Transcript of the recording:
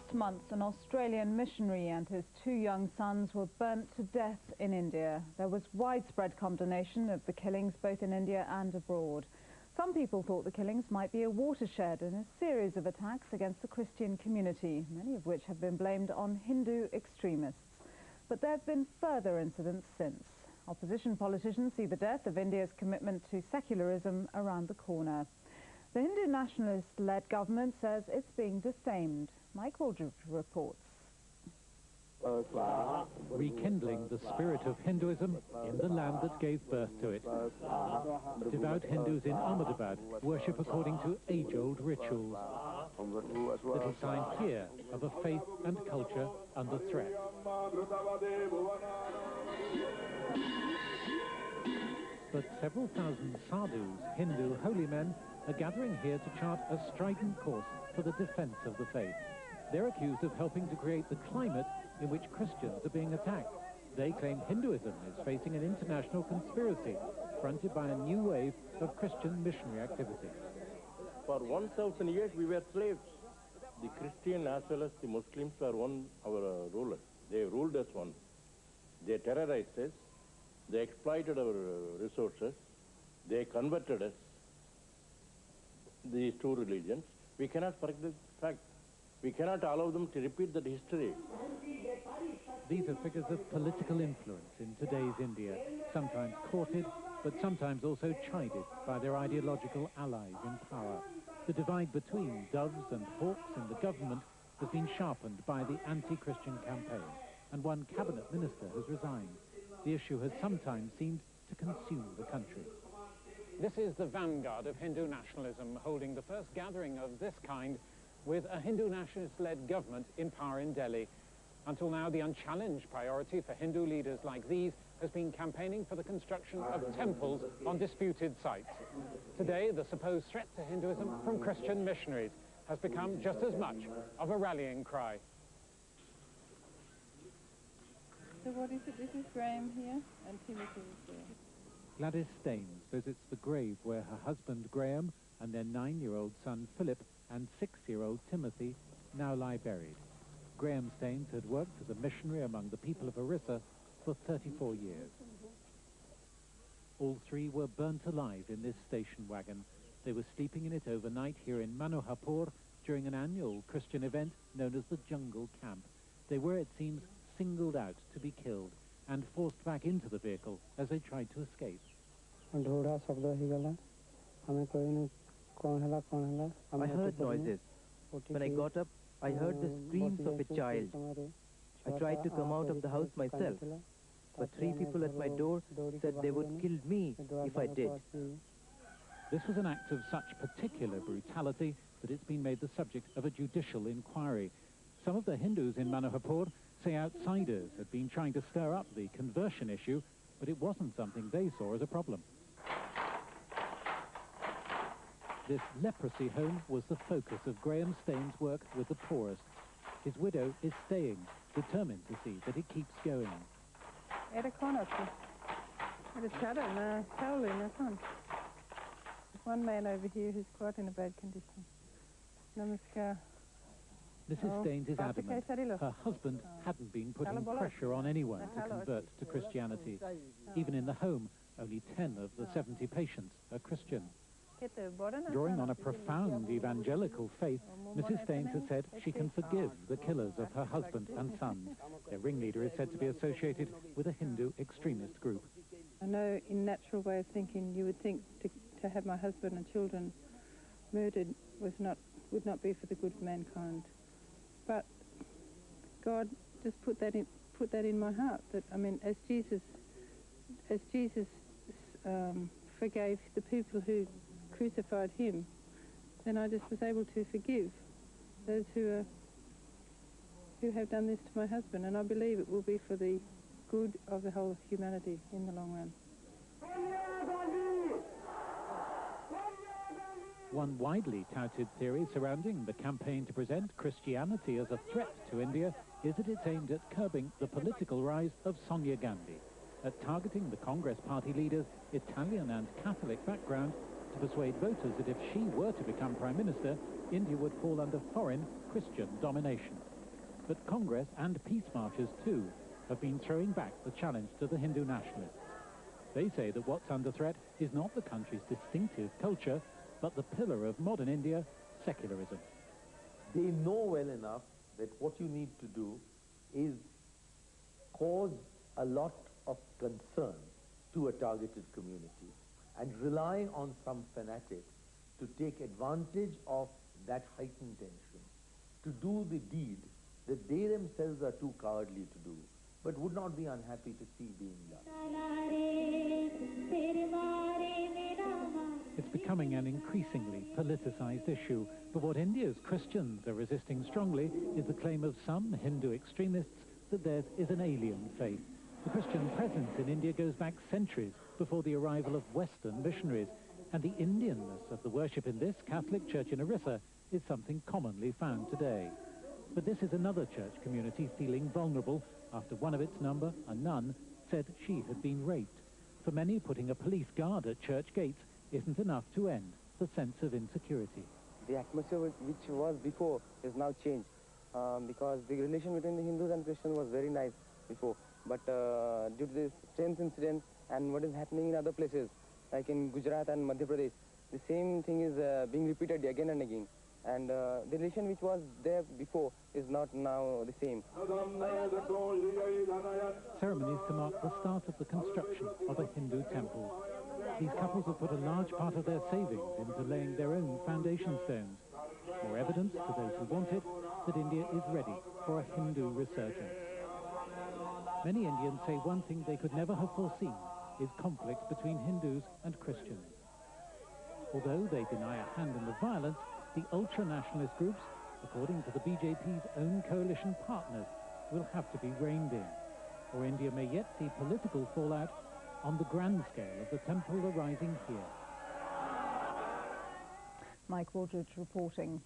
Last month, an Australian missionary and his 2 young sons were burnt to death in India. There was widespread condemnation of the killings both in India and abroad. Some people thought the killings might be a watershed in a series of attacks against the Christian community, many of which have been blamed on Hindu extremists. But there have been further incidents since. Opposition politicians see the death of India's commitment to secularism around the corner. The Hindu nationalist-led government says it's being defamed. Mike Waldron reports. Rekindling the spirit of Hinduism in the land that gave birth to it. Devout Hindus in Ahmedabad worship according to age-old rituals. Little sign here of a faith and culture under threat. But several thousand sadhus, Hindu holy men, are gathering here to chart a strident course for the defense of the faith. They're accused of helping to create the climate in which Christians are being attacked. They claim Hinduism is facing an international conspiracy fronted by a new wave of Christian missionary activity. For 1,000 years we were slaves. The Christian as well as the Muslims were our rulers. They ruled us once. They terrorized us. They exploited our resources. They converted us. These 2 religions. We cannot forget the fact. We cannot allow them to repeat that history. These are figures of political influence in today's India, sometimes courted, but sometimes also chided by their ideological allies in power. The divide between doves and hawks in the government has been sharpened by the anti-Christian campaign, and one cabinet minister has resigned. The issue has sometimes seemed to consume the country. This is the vanguard of Hindu nationalism, holding the first gathering of this kind with a Hindu nationalist-led government in power in Delhi. Until now, the unchallenged priority for Hindu leaders like these has been campaigning for the construction of temples on disputed sites. Today, the supposed threat to Hinduism from Christian missionaries has become just as much of a rallying cry. So what is it? This is Graham here, and Timothy is there. Gladys Staines visits the grave where her husband Graham and their 9-year-old son Philip and 6-year-old Timothy now lie buried. Graham Staines had worked as a missionary among the people of Orisa for 34 years. All 3 were burnt alive in this station wagon. They were sleeping in it overnight here in Manoharpur during an annual Christian event known as the Jungle Camp. They were, it seems, singled out to be killed and forced back into the vehicle as they tried to escape. I heard noises. When I got up, I heard the screams of a child. I tried to come out of the house myself, but 3 people at my door said they would kill me if I did. This was an act of such particular brutality that it's been made the subject of a judicial inquiry. Some of the Hindus in Manoharpur say outsiders had been trying to stir up the conversion issue, but it wasn't something they saw as a problem. This leprosy home was the focus of Graham Staines' work with the poorest. His widow is staying, determined to see that it keeps going. One man over here who's quite in a bad condition. Namaskar. Mrs. Staines is adamant her husband hadn't been putting pressure on anyone to convert to Christianity. Even in the home, only 10 of the 70 patients are Christian. Drawing on a profound evangelical faith, Mrs. Staines has said she can forgive the killers of her husband and sons. Their ringleader is said to be associated with a Hindu extremist group. I know in natural way of thinking you would think to have my husband and children murdered would not be for the good of mankind. But God just put that in my heart, that I mean, as Jesus forgave the people who crucified him, then I just was able to forgive those who have done this to my husband, and I believe it will be for the good of the whole of humanity in the long run. One widely touted theory surrounding the campaign to present Christianity as a threat to India is that it's aimed at curbing the political rise of Sonia Gandhi, at targeting the Congress party leader's Italian and Catholic background to persuade voters that if she were to become Prime Minister, India would fall under foreign Christian domination. But Congress and peace marchers, too, have been throwing back the challenge to the Hindu nationalists. They say that what's under threat is not the country's distinctive culture, but the pillar of modern India, secularism. They know well enough that what you need to do is cause a lot of concern to a targeted community and rely on some fanatics to take advantage of that heightened tension, to do the deed that they themselves are too cowardly to do, but would not be unhappy to see being done. It's becoming an increasingly politicized issue, but what India's Christians are resisting strongly is the claim of some Hindu extremists that theirs is an alien faith. The Christian presence in India goes back centuries before the arrival of Western missionaries, and the Indianness of the worship in this Catholic church in Orisa is something commonly found today. But this is another church community feeling vulnerable after one of its number, a nun, said she had been raped. For many, putting a police guard at church gates isn't enough to end the sense of insecurity. The atmosphere which was before is now changed because the relation between the Hindus and Christians was very nice before. But due to this strange incident and what is happening in other places, like in Gujarat and Madhya Pradesh, the same thing is being repeated again and again. And the relation which was there before is not now the same. Ceremonies to mark the start of the construction of a Hindu temple. These couples have put a large part of their savings into laying their own foundation stones. More evidence to those who want it that India is ready for a Hindu resurgence. Many Indians say one thing they could never have foreseen is conflict between Hindus and Christians. Although they deny a hand in the violence, the ultra-nationalist groups, according to the BJP's own coalition partners, will have to be reined in, or India may yet see political fallout on the grand scale of the temple arising here. Mike Waldridge reporting.